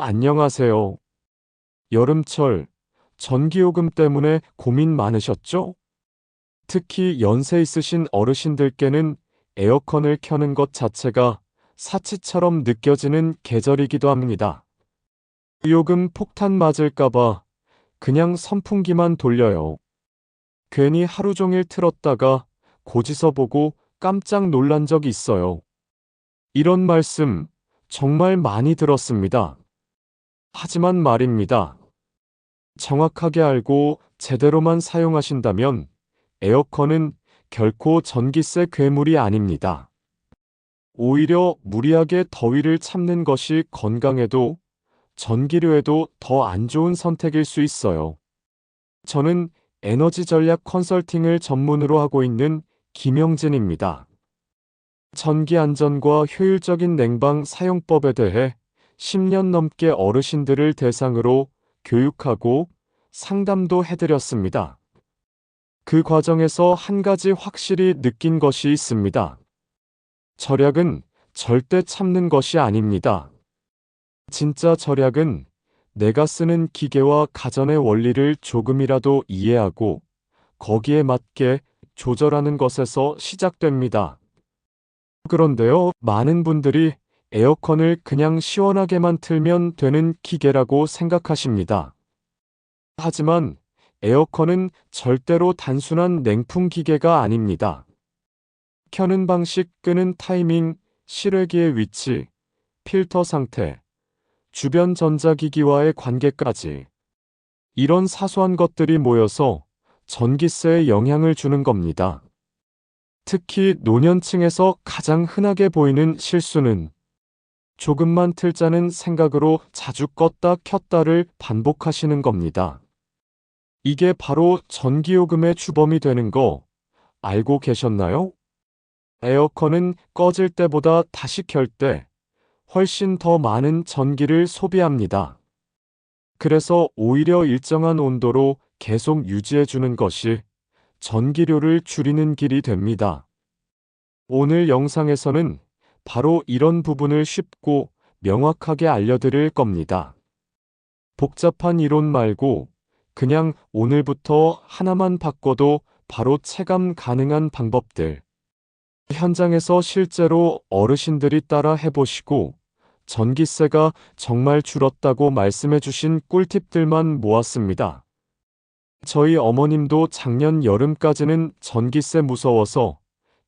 안녕하세요. 여름철, 전기요금 때문에 고민 많으셨죠? 특히 연세 있으신 어르신들께는 에어컨을 켜는 것 자체가 사치처럼 느껴지는 계절이기도 합니다. 요금 폭탄 맞을까봐 그냥 선풍기만 돌려요. 괜히 하루 종일 틀었다가 고지서 보고 깜짝 놀란 적이 있어요. 이런 말씀 정말 많이 들었습니다. 하지만 말입니다. 정확하게 알고 제대로만 사용하신다면 에어컨은 결코 전기세 괴물이 아닙니다. 오히려 무리하게 더위를 참는 것이 건강에도 전기료에도 더 안 좋은 선택일 수 있어요. 저는 에너지 전략 컨설팅을 전문으로 하고 있는 김영진입니다. 전기 안전과 효율적인 냉방 사용법에 대해 10년 넘게 어르신들을 대상으로 교육하고 상담도 해드렸습니다. 그 과정에서 한 가지 확실히 느낀 것이 있습니다. 절약은 절대 참는 것이 아닙니다. 진짜 절약은 내가 쓰는 기계와 가전의 원리를 조금이라도 이해하고 거기에 맞게 조절하는 것에서 시작됩니다. 그런데요, 많은 분들이 에어컨을 그냥 시원하게만 틀면 되는 기계라고 생각하십니다. 하지만 에어컨은 절대로 단순한 냉풍 기계가 아닙니다. 켜는 방식, 끄는 타이밍, 실외기의 위치, 필터 상태, 주변 전자기기와의 관계까지 이런 사소한 것들이 모여서 전기세에 영향을 주는 겁니다. 특히 노년층에서 가장 흔하게 보이는 실수는 조금만 틀자는 생각으로 자주 껐다 켰다를 반복하시는 겁니다. 이게 바로 전기요금의 주범이 되는 거 알고 계셨나요? 에어컨은 꺼질 때보다 다시 켤 때 훨씬 더 많은 전기를 소비합니다. 그래서 오히려 일정한 온도로 계속 유지해 주는 것이 전기료를 줄이는 길이 됩니다. 오늘 영상에서는 바로 이런 부분을 쉽고 명확하게 알려드릴 겁니다. 복잡한 이론 말고 그냥 오늘부터 하나만 바꿔도 바로 체감 가능한 방법들. 현장에서 실제로 어르신들이 따라 해보시고 전기세가 정말 줄었다고 말씀해 주신 꿀팁들만 모았습니다. 저희 어머님도 작년 여름까지는 전기세 무서워서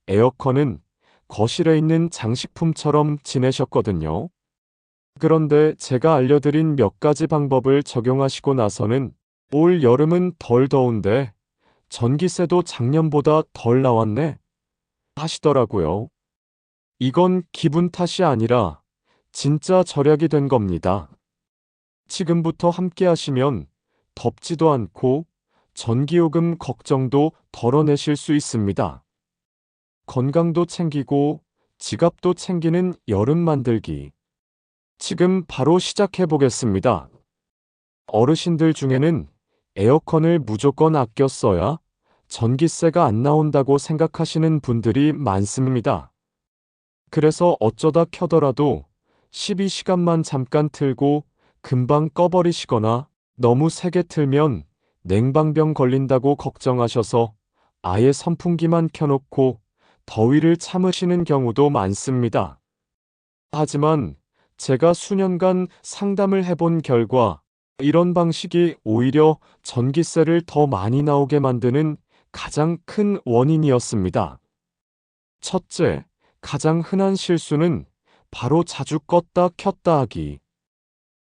에어컨은 거실에 있는 장식품처럼 지내셨거든요. 그런데 제가 알려드린 몇 가지 방법을 적용하시고 나서는 올 여름은 덜 더운데 전기세도 작년보다 덜 나왔네 하시더라고요. 이건 기분 탓이 아니라 진짜 절약이 된 겁니다. 지금부터 함께 하시면 덥지도 않고 전기요금 걱정도 덜어내실 수 있습니다. 건강도 챙기고 지갑도 챙기는 여름 만들기. 지금 바로 시작해 보겠습니다. 어르신들 중에는 에어컨을 무조건 아껴 써야 전기세가 안 나온다고 생각하시는 분들이 많습니다. 그래서 어쩌다 켜더라도 12시간만 잠깐 틀고 금방 꺼버리시거나 너무 세게 틀면 냉방병 걸린다고 걱정하셔서 아예 선풍기만 켜놓고 더위를 참으시는 경우도 많습니다. 하지만 제가 수년간 상담을 해본 결과 이런 방식이 오히려 전기세를 더 많이 나오게 만드는 가장 큰 원인이었습니다. 첫째, 가장 흔한 실수는 바로 자주 껐다 켰다 하기.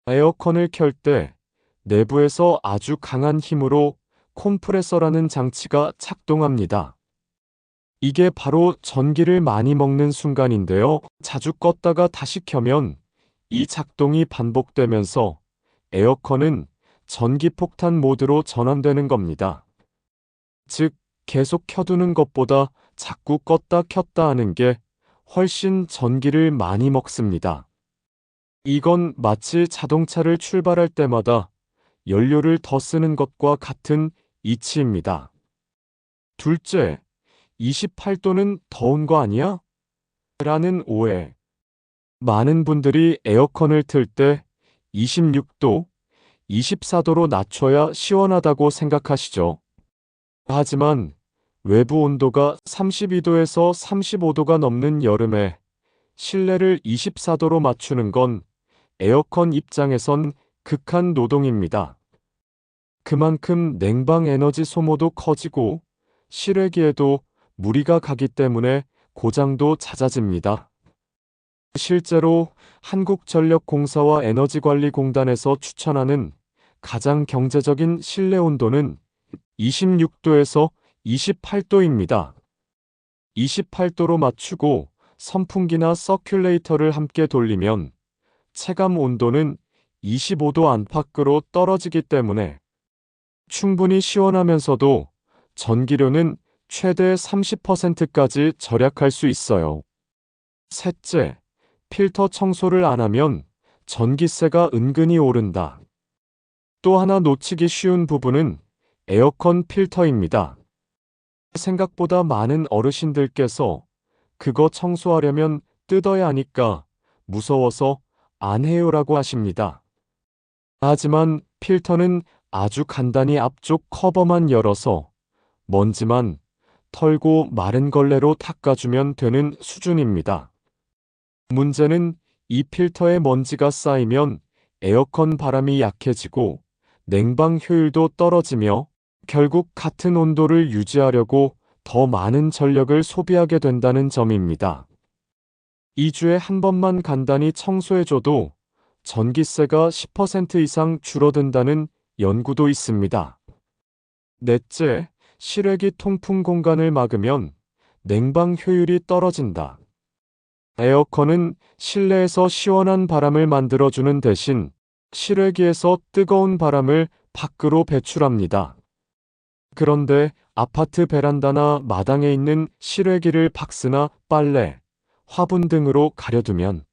에어컨을 켤 때 내부에서 아주 강한 힘으로 콤프레서라는 장치가 작동합니다. 이게 바로 전기를 많이 먹는 순간인데요. 자주 껐다가 다시 켜면 이 작동이 반복되면서 에어컨은 전기폭탄 모드로 전환되는 겁니다. 즉, 계속 켜두는 것보다 자꾸 껐다 켰다 하는 게 훨씬 전기를 많이 먹습니다. 이건 마치 자동차를 출발할 때마다 연료를 더 쓰는 것과 같은 이치입니다. 둘째, 28도는 더운 거 아니야? 라는 오해. 많은 분들이 에어컨을 틀 때 26도, 24도로 낮춰야 시원하다고 생각하시죠. 하지만 외부 온도가 32도에서 35도가 넘는 여름에 실내를 24도로 맞추는 건 에어컨 입장에선 극한 노동입니다. 그만큼 냉방 에너지 소모도 커지고 실외기에도 무리가 가기 때문에 고장도 잦아집니다. 실제로 한국전력공사와 에너지관리공단에서 추천하는 가장 경제적인 실내 온도는 26도에서 28도입니다. 28도로 맞추고 선풍기나 서큘레이터를 함께 돌리면 체감 온도는 25도 안팎으로 떨어지기 때문에 충분히 시원하면서도 전기료는 최대 30%까지 절약할 수 있어요. 셋째, 필터 청소를 안 하면 전기세가 은근히 오른다. 또 하나 놓치기 쉬운 부분은 에어컨 필터입니다. 생각보다 많은 어르신들께서 그거 청소하려면 뜯어야 하니까 무서워서 안 해요라고 하십니다. 하지만 필터는 아주 간단히 앞쪽 커버만 열어서 먼지만 털고 마른 걸레로 닦아주면 되는 수준입니다. 문제는 이 필터에 먼지가 쌓이면 에어컨 바람이 약해지고 냉방 효율도 떨어지며 결국 같은 온도를 유지하려고 더 많은 전력을 소비하게 된다는 점입니다. 2주에 한 번만 간단히 청소해줘도 전기세가 10% 이상 줄어든다는 연구도 있습니다. 넷째, 실외기 통풍 공간을 막으면 냉방 효율이 떨어진다. 에어컨은 실내에서 시원한 바람을 만들어주는 대신 실외기에서 뜨거운 바람을 밖으로 배출합니다. 그런데 아파트 베란다나 마당에 있는 실외기를 박스나 빨래, 화분 등으로 가려두면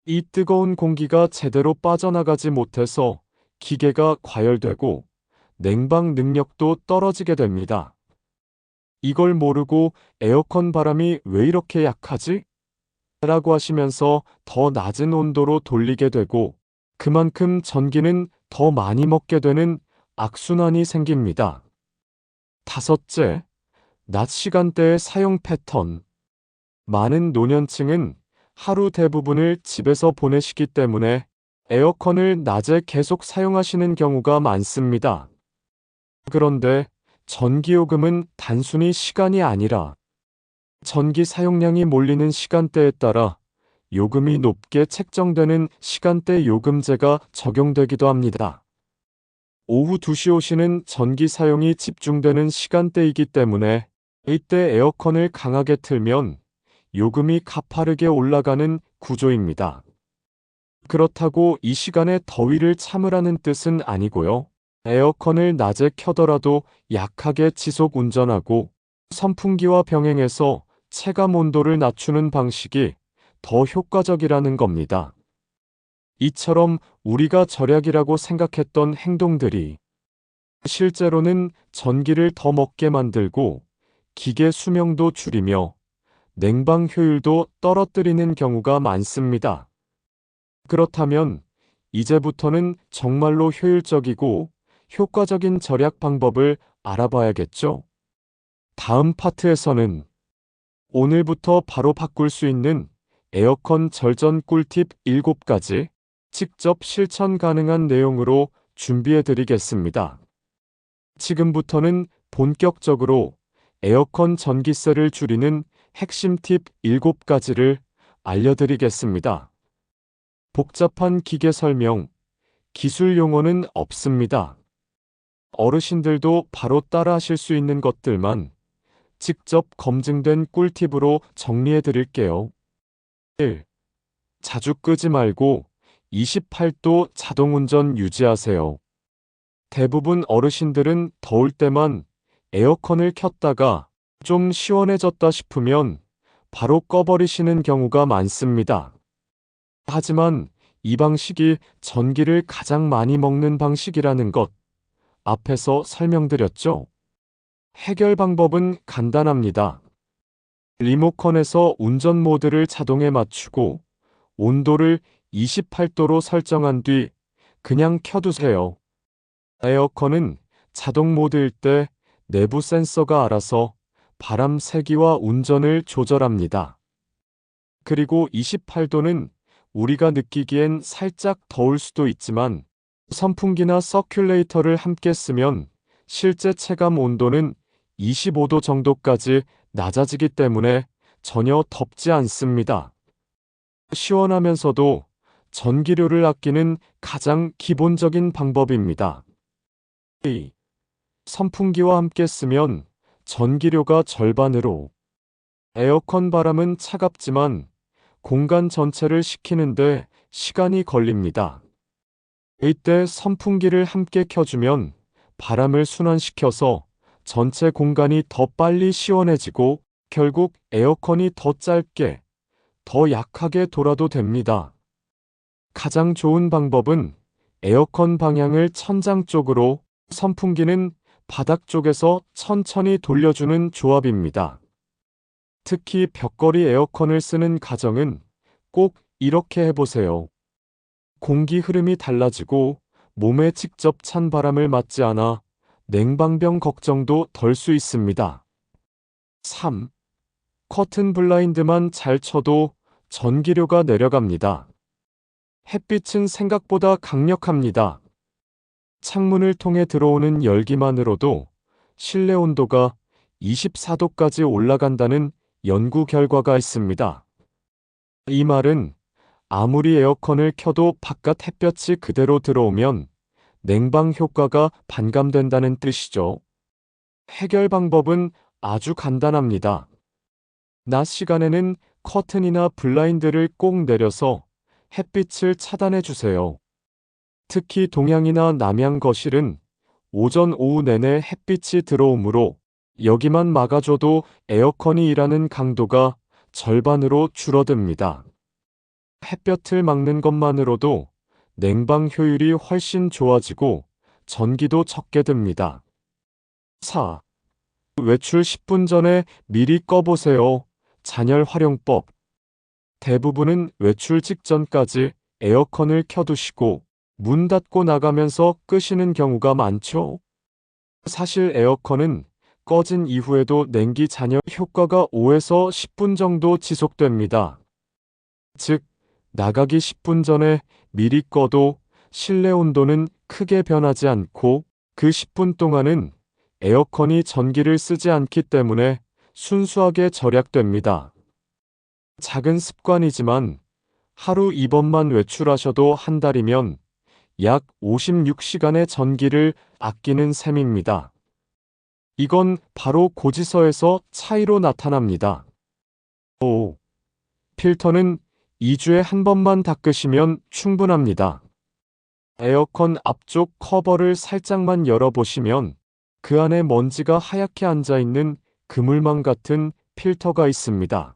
이 뜨거운 공기가 제대로 빠져나가지 못해서 기계가 과열되고 냉방 능력도 떨어지게 됩니다. 이걸 모르고 에어컨 바람이 왜 이렇게 약하지? 라고 하시면서 더 낮은 온도로 돌리게 되고 그만큼 전기는 더 많이 먹게 되는 악순환이 생깁니다. 다섯째, 낮 시간대의 사용 패턴. 많은 노년층은 하루 대부분을 집에서 보내시기 때문에 에어컨을 낮에 계속 사용하시는 경우가 많습니다. 그런데 전기요금은 단순히 시간이 아니라 전기 사용량이 몰리는 시간대에 따라 요금이 높게 책정되는 시간대 요금제가 적용되기도 합니다. 오후 2시 오시는 전기 사용이 집중되는 시간대이기 때문에 이때 에어컨을 강하게 틀면 요금이 가파르게 올라가는 구조입니다. 그렇다고 이 시간에 더위를 참으라는 뜻은 아니고요. 에어컨을 낮에 켜더라도 약하게 지속 운전하고 선풍기와 병행해서 체감 온도를 낮추는 방식이 더 효과적이라는 겁니다. 이처럼 우리가 절약이라고 생각했던 행동들이 실제로는 전기를 더 먹게 만들고 기계 수명도 줄이며 냉방 효율도 떨어뜨리는 경우가 많습니다. 그렇다면 이제부터는 정말로 효율적이고 효과적인 절약 방법을 알아봐야겠죠? 다음 파트에서는 오늘부터 바로 바꿀 수 있는 에어컨 절전 꿀팁 7가지 직접 실천 가능한 내용으로 준비해 드리겠습니다. 지금부터는 본격적으로 에어컨 전기세를 줄이는 핵심 팁 7가지를 알려드리겠습니다. 복잡한 기계 설명, 기술 용어는 없습니다. 어르신들도 바로 따라 하실 수 있는 것들만 직접 검증된 꿀팁으로 정리해 드릴게요. 1. 자주 끄지 말고 28도 자동운전 유지하세요. 대부분 어르신들은 더울 때만 에어컨을 켰다가 좀 시원해졌다 싶으면 바로 꺼버리시는 경우가 많습니다. 하지만 이 방식이 전기를 가장 많이 먹는 방식이라는 것 앞에서 설명드렸죠. 해결 방법은 간단합니다. 리모컨에서 운전 모드를 자동에 맞추고 온도를 28도로 설정한 뒤 그냥 켜두세요. 에어컨은 자동 모드일 때 내부 센서가 알아서 바람 세기와 운전을 조절합니다. 그리고 28도는 우리가 느끼기엔 살짝 더울 수도 있지만 선풍기나 서큘레이터를 함께 쓰면 실제 체감 온도는 25도 정도까지 낮아지기 때문에 전혀 덥지 않습니다. 시원하면서도 전기료를 아끼는 가장 기본적인 방법입니다. 2. 선풍기와 함께 쓰면 전기료가 절반으로. 에어컨 바람은 차갑지만 공간 전체를 식히는데 시간이 걸립니다. 이때 선풍기를 함께 켜주면 바람을 순환시켜서 전체 공간이 더 빨리 시원해지고 결국 에어컨이 더 짧게, 더 약하게 돌아도 됩니다. 가장 좋은 방법은 에어컨 방향을 천장 쪽으로, 선풍기는 바닥 쪽에서 천천히 돌려주는 조합입니다. 특히 벽걸이 에어컨을 쓰는 가정은 꼭 이렇게 해보세요. 공기 흐름이 달라지고 몸에 직접 찬 바람을 맞지 않아 냉방병 걱정도 덜 수 있습니다. 3. 커튼 블라인드만 잘 쳐도 전기료가 내려갑니다. 햇빛은 생각보다 강력합니다. 창문을 통해 들어오는 열기만으로도 실내 온도가 24도까지 올라간다는 연구 결과가 있습니다. 이 말은 아무리 에어컨을 켜도 바깥 햇볕이 그대로 들어오면 냉방 효과가 반감된다는 뜻이죠. 해결 방법은 아주 간단합니다. 낮 시간에는 커튼이나 블라인드를 꼭 내려서 햇빛을 차단해 주세요. 특히 동향이나 남향 거실은 오전 오후 내내 햇빛이 들어오므로 여기만 막아줘도 에어컨이 일하는 강도가 절반으로 줄어듭니다. 햇볕을 막는 것만으로도 냉방 효율이 훨씬 좋아지고 전기도 적게 듭니다. 4. 외출 10분 전에 미리 꺼보세요. 잔열 활용법. 대부분은 외출 직전까지 에어컨을 켜두시고 문 닫고 나가면서 끄시는 경우가 많죠. 사실 에어컨은 꺼진 이후에도 냉기 잔여 효과가 5에서 10분 정도 지속됩니다. 즉, 나가기 10분 전에 미리 꺼도 실내 온도는 크게 변하지 않고 그 10분 동안은 에어컨이 전기를 쓰지 않기 때문에 순수하게 절약됩니다. 작은 습관이지만 하루 2번만 외출하셔도 한 달이면 약 56시간의 전기를 아끼는 셈입니다. 이건 바로 고지서에서 차이로 나타납니다. 5. 필터는 2주에 한 번만 닦으시면 충분합니다. 에어컨 앞쪽 커버를 살짝만 열어보시면 그 안에 먼지가 하얗게 앉아있는 그물망 같은 필터가 있습니다.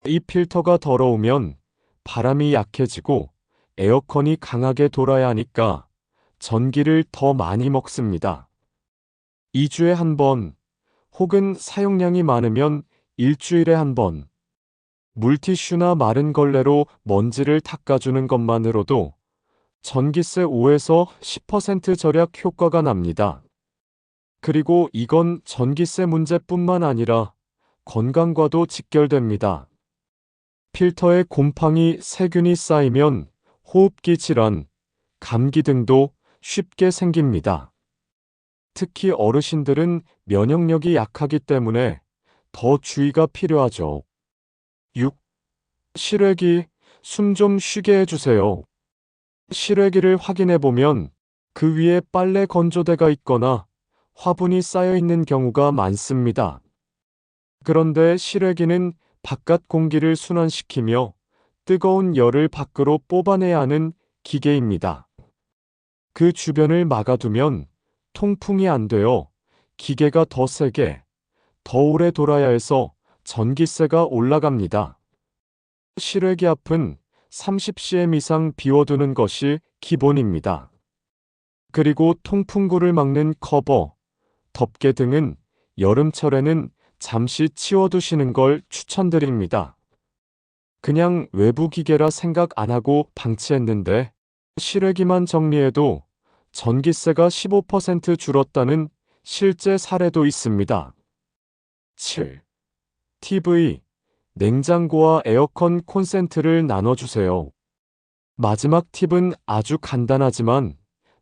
이 필터가 더러우면 바람이 약해지고 에어컨이 강하게 돌아야 하니까 전기를 더 많이 먹습니다. 2주에 한 번, 혹은 사용량이 많으면 일주일에 한 번, 물티슈나 마른 걸레로 먼지를 닦아주는 것만으로도 전기세 5에서 10% 절약 효과가 납니다. 그리고 이건 전기세 문제뿐만 아니라 건강과도 직결됩니다. 필터에 곰팡이, 세균이 쌓이면 호흡기 질환, 감기 등도 쉽게 생깁니다. 특히 어르신들은 면역력이 약하기 때문에 더 주의가 필요하죠. 6. 실외기, 숨 좀 쉬게 해주세요. 실외기를 확인해 보면 그 위에 빨래 건조대가 있거나 화분이 쌓여 있는 경우가 많습니다. 그런데 실외기는 바깥 공기를 순환시키며 뜨거운 열을 밖으로 뽑아내야 하는 기계입니다. 그 주변을 막아두면 통풍이 안 되어 기계가 더 세게, 더 오래 돌아야 해서 전기세가 올라갑니다. 실외기 앞은 30cm 이상 비워두는 것이 기본입니다. 그리고 통풍구를 막는 커버, 덮개 등은 여름철에는 잠시 치워두시는 걸 추천드립니다. 그냥 외부 기계라 생각 안 하고 방치했는데 실외기만 정리해도 전기세가 15% 줄었다는 실제 사례도 있습니다. 7. TV, 냉장고와 에어컨 콘센트를 나눠주세요. 마지막 팁은 아주 간단하지만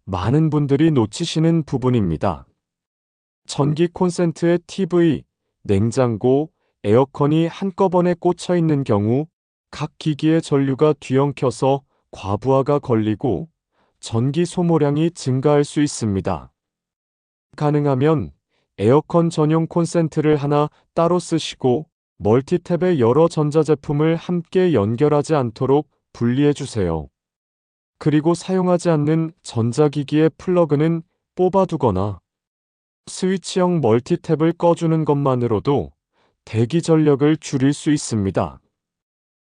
많은 분들이 놓치시는 부분입니다. 전기 콘센트에 TV, 냉장고, 에어컨이 한꺼번에 꽂혀 있는 경우 각 기기의 전류가 뒤엉켜서 과부하가 걸리고 전기 소모량이 증가할 수 있습니다. 가능하면 에어컨 전용 콘센트를 하나 따로 쓰시고 멀티탭에 여러 전자제품을 함께 연결하지 않도록 분리해 주세요. 그리고 사용하지 않는 전자기기의 플러그는 뽑아두거나 스위치형 멀티탭을 꺼주는 것만으로도 대기 전력을 줄일 수 있습니다.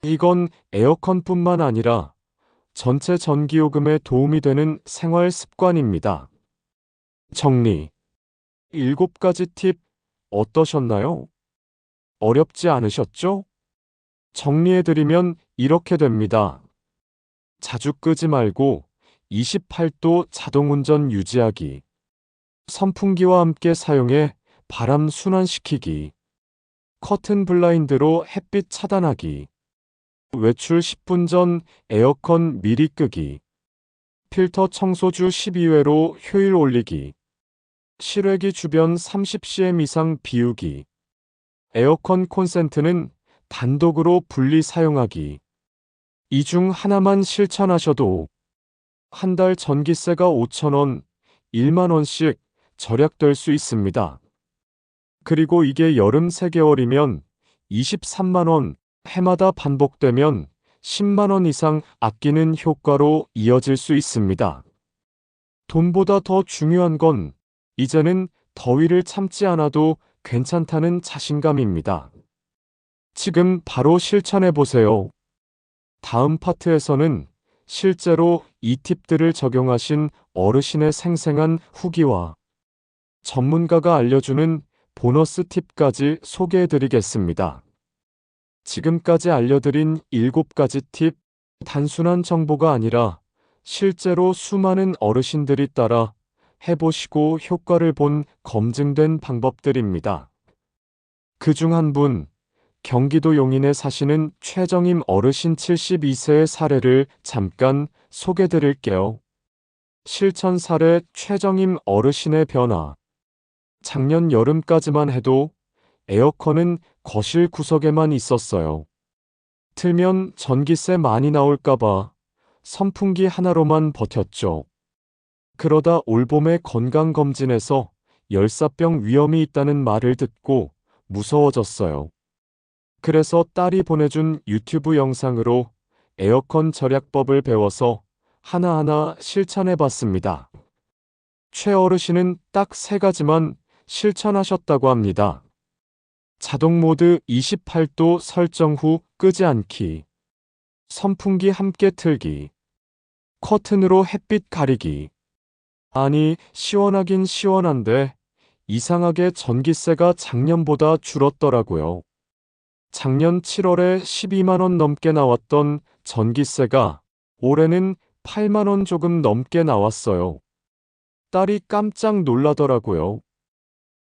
이건 에어컨뿐만 아니라 전체 전기요금에 도움이 되는 생활 습관입니다. 정리. 7가지 팁 어떠셨나요? 어렵지 않으셨죠? 정리해드리면 이렇게 됩니다. 자주 끄지 말고 28도 자동운전 유지하기. 선풍기와 함께 사용해 바람 순환시키기. 커튼 블라인드로 햇빛 차단하기. 외출 10분 전 에어컨 미리 끄기. 필터 청소주 12회로 효율 올리기. 실외기 주변 30cm 이상 비우기. 에어컨 콘센트는 단독으로 분리 사용하기. 이 중 하나만 실천하셔도 한 달 전기세가 5,000원, 10,000원씩 절약될 수 있습니다. 그리고 이게 여름 3개월이면 23만 원, 해마다 반복되면 10만 원 이상 아끼는 효과로 이어질 수 있습니다. 돈보다 더 중요한 건 이제는 더위를 참지 않아도 괜찮다는 자신감입니다. 지금 바로 실천해 보세요. 다음 파트에서는 실제로 이 팁들을 적용하신 어르신의 생생한 후기와 전문가가 알려주는 보너스 팁까지 소개해 드리겠습니다. 지금까지 알려드린 7가지 팁, 단순한 정보가 아니라 실제로 수많은 어르신들이 따라 해보시고 효과를 본 검증된 방법들입니다. 그중 한 분, 경기도 용인에 사시는 최정임 어르신 72세의 사례를 잠깐 소개해 드릴게요. 실천 사례 최정임 어르신의 변화. 작년 여름까지만 해도 에어컨은 거실 구석에만 있었어요. 틀면 전기세 많이 나올까봐 선풍기 하나로만 버텼죠. 그러다 올봄에 건강검진에서 열사병 위험이 있다는 말을 듣고 무서워졌어요. 그래서 딸이 보내준 유튜브 영상으로 에어컨 절약법을 배워서 하나하나 실천해 봤습니다. 최 어르신은 딱 3가지만 실천하셨다고 합니다. 자동 모드 28도 설정 후 끄지 않기. 선풍기 함께 틀기. 커튼으로 햇빛 가리기. 아니, 시원하긴 시원한데 이상하게 전기세가 작년보다 줄었더라고요. 작년 7월에 12만 원 넘게 나왔던 전기세가 올해는 8만 원 조금 넘게 나왔어요. 딸이 깜짝 놀라더라고요.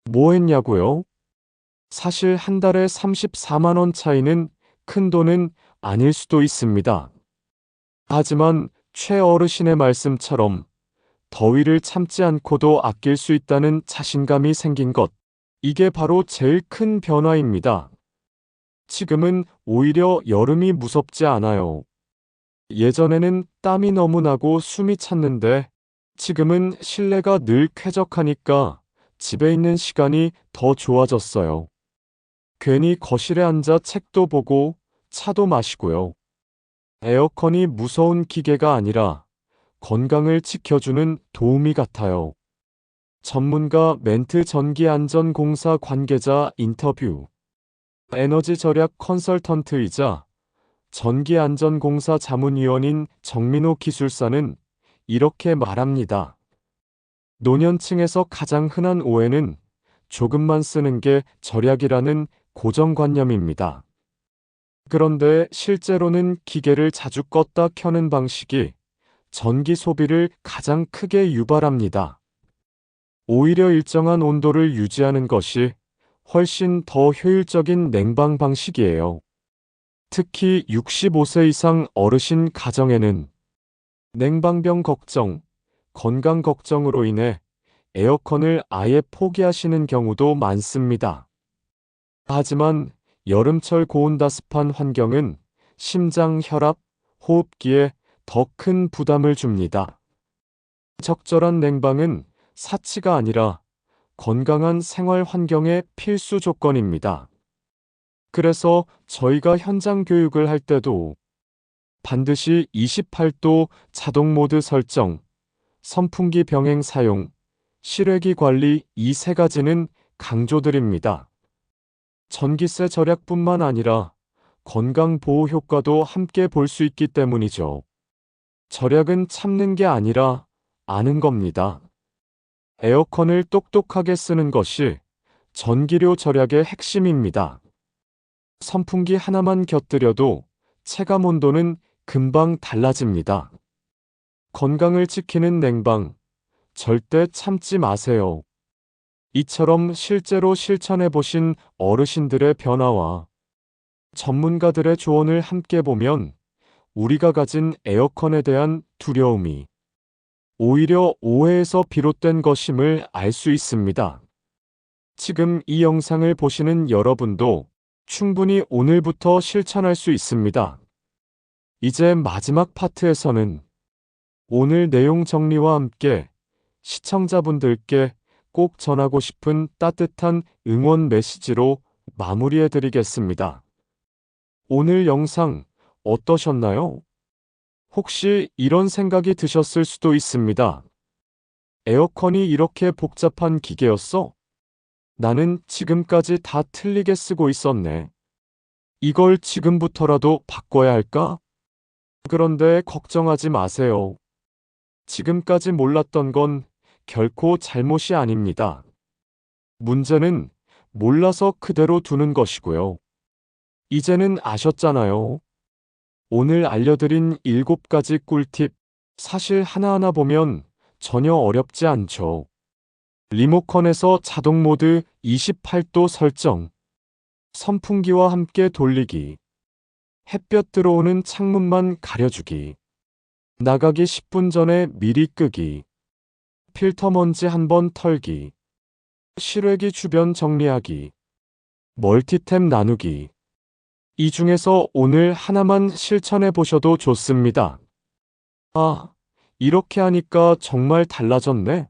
뭐 했냐고요? 사실 한 달에 34만 원 차이는 큰 돈은 아닐 수도 있습니다. 하지만 최 어르신의 말씀처럼 더위를 참지 않고도 아낄 수 있다는 자신감이 생긴 것, 이게 바로 제일 큰 변화입니다. 지금은 오히려 여름이 무섭지 않아요. 예전에는 땀이 너무 나고 숨이 찼는데 지금은 실내가 늘 쾌적하니까 집에 있는 시간이 더 좋아졌어요. 괜히 거실에 앉아 책도 보고 차도 마시고요. 에어컨이 무서운 기계가 아니라 건강을 지켜주는 도우미 같아요. 전문가 멘트 전기안전공사 관계자 인터뷰. 에너지 절약 컨설턴트이자 전기안전공사 자문위원인 정민호 기술사는 이렇게 말합니다. 노년층에서 가장 흔한 오해는 조금만 쓰는 게 절약이라는 고정관념입니다. 그런데 실제로는 기계를 자주 껐다 켜는 방식이 전기 소비를 가장 크게 유발합니다. 오히려 일정한 온도를 유지하는 것이 훨씬 더 효율적인 냉방 방식이에요. 특히 65세 이상 어르신 가정에는 냉방병 걱정, 건강 걱정으로 인해 에어컨을 아예 포기하시는 경우도 많습니다. 하지만 여름철 고온다습한 환경은 심장, 혈압, 호흡기에 더 큰 부담을 줍니다. 적절한 냉방은 사치가 아니라 건강한 생활 환경의 필수 조건입니다. 그래서 저희가 현장 교육을 할 때도 반드시 28도 자동 모드 설정, 선풍기 병행 사용, 실외기 관리 이 세 가지는 강조드립니다. 전기세 절약뿐만 아니라 건강 보호 효과도 함께 볼 수 있기 때문이죠. 절약은 참는 게 아니라 아는 겁니다. 에어컨을 똑똑하게 쓰는 것이 전기료 절약의 핵심입니다. 선풍기 하나만 곁들여도 체감 온도는 금방 달라집니다. 건강을 지키는 냉방, 절대 참지 마세요. 이처럼 실제로 실천해 보신 어르신들의 변화와 전문가들의 조언을 함께 보면 우리가 가진 에어컨에 대한 두려움이 오히려 오해에서 비롯된 것임을 알 수 있습니다. 지금 이 영상을 보시는 여러분도 충분히 오늘부터 실천할 수 있습니다. 이제 마지막 파트에서는 오늘 내용 정리와 함께 시청자분들께 꼭 전하고 싶은 따뜻한 응원 메시지로 마무리해 드리겠습니다. 오늘 영상 어떠셨나요? 혹시 이런 생각이 드셨을 수도 있습니다. 에어컨이 이렇게 복잡한 기계였어? 나는 지금까지 다 틀리게 쓰고 있었네. 이걸 지금부터라도 바꿔야 할까? 그런데 걱정하지 마세요. 지금까지 몰랐던 건 결코 잘못이 아닙니다. 문제는 몰라서 그대로 두는 것이고요. 이제는 아셨잖아요. 오늘 알려드린 7가지 꿀팁, 사실 하나하나 보면 전혀 어렵지 않죠. 리모컨에서 자동 모드 28도 설정, 선풍기와 함께 돌리기, 햇볕 들어오는 창문만 가려주기, 나가기 10분 전에 미리 끄기, 필터 먼지 한번 털기, 실외기 주변 정리하기, 멀티탭 나누기. 이 중에서 오늘 하나만 실천해 보셔도 좋습니다. 아, 이렇게 하니까 정말 달라졌네.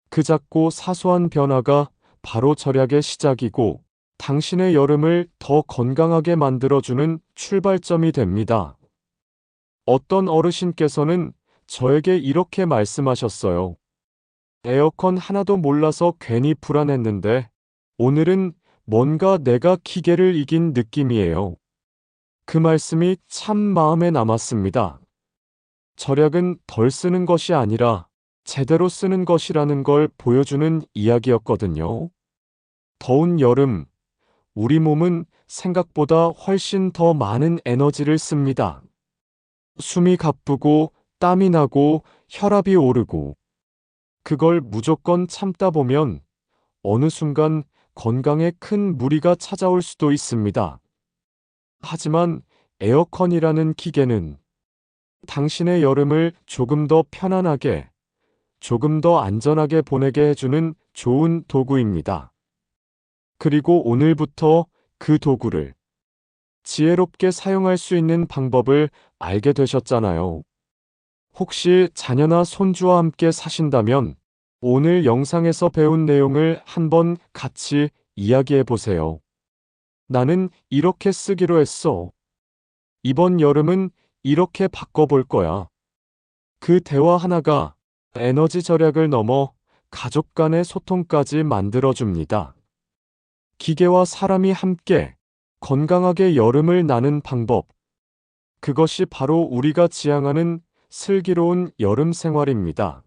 그 작고 사소한 변화가 바로 절약의 시작이고 당신의 여름을 더 건강하게 만들어주는 출발점이 됩니다. 어떤 어르신께서는 저에게 이렇게 말씀하셨어요. 에어컨 하나도 몰라서 괜히 불안했는데 오늘은 뭔가 내가 기계를 이긴 느낌이에요. 그 말씀이 참 마음에 남았습니다. 절약은 덜 쓰는 것이 아니라 제대로 쓰는 것이라는 걸 보여주는 이야기였거든요. 더운 여름, 우리 몸은 생각보다 훨씬 더 많은 에너지를 씁니다. 숨이 가쁘고 땀이 나고 혈압이 오르고 그걸 무조건 참다 보면 어느 순간 건강에 큰 무리가 찾아올 수도 있습니다. 하지만 에어컨이라는 기계는 당신의 여름을 조금 더 편안하게, 조금 더 안전하게 보내게 해주는 좋은 도구입니다. 그리고 오늘부터 그 도구를 지혜롭게 사용할 수 있는 방법을 알게 되셨잖아요. 혹시 자녀나 손주와 함께 사신다면 오늘 영상에서 배운 내용을 한번 같이 이야기해 보세요. 나는 이렇게 쓰기로 했어. 이번 여름은 이렇게 바꿔볼 거야. 그 대화 하나가 에너지 절약을 넘어 가족 간의 소통까지 만들어줍니다. 기계와 사람이 함께 건강하게 여름을 나는 방법. 그것이 바로 우리가 지향하는 슬기로운 여름 생활입니다.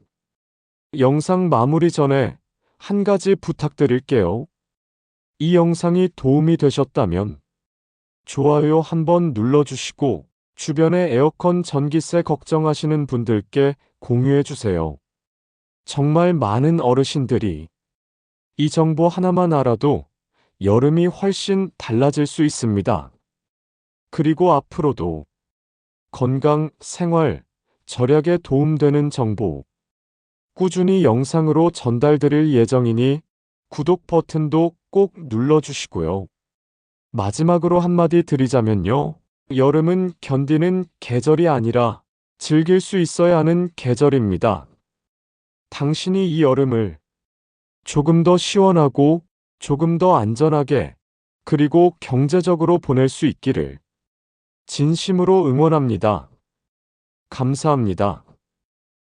영상 마무리 전에 한 가지 부탁드릴게요. 이 영상이 도움이 되셨다면 좋아요 한번 눌러주시고 주변에 에어컨 전기세 걱정하시는 분들께 공유해 주세요. 정말 많은 어르신들이 이 정보 하나만 알아도 여름이 훨씬 달라질 수 있습니다. 그리고 앞으로도 건강, 생활, 절약에 도움되는 정보 꾸준히 영상으로 전달드릴 예정이니 구독 버튼도 꼭 눌러주시고요. 마지막으로 한마디 드리자면요. 여름은 견디는 계절이 아니라 즐길 수 있어야 하는 계절입니다. 당신이 이 여름을 조금 더 시원하고 조금 더 안전하게 그리고 경제적으로 보낼 수 있기를 진심으로 응원합니다. 감사합니다.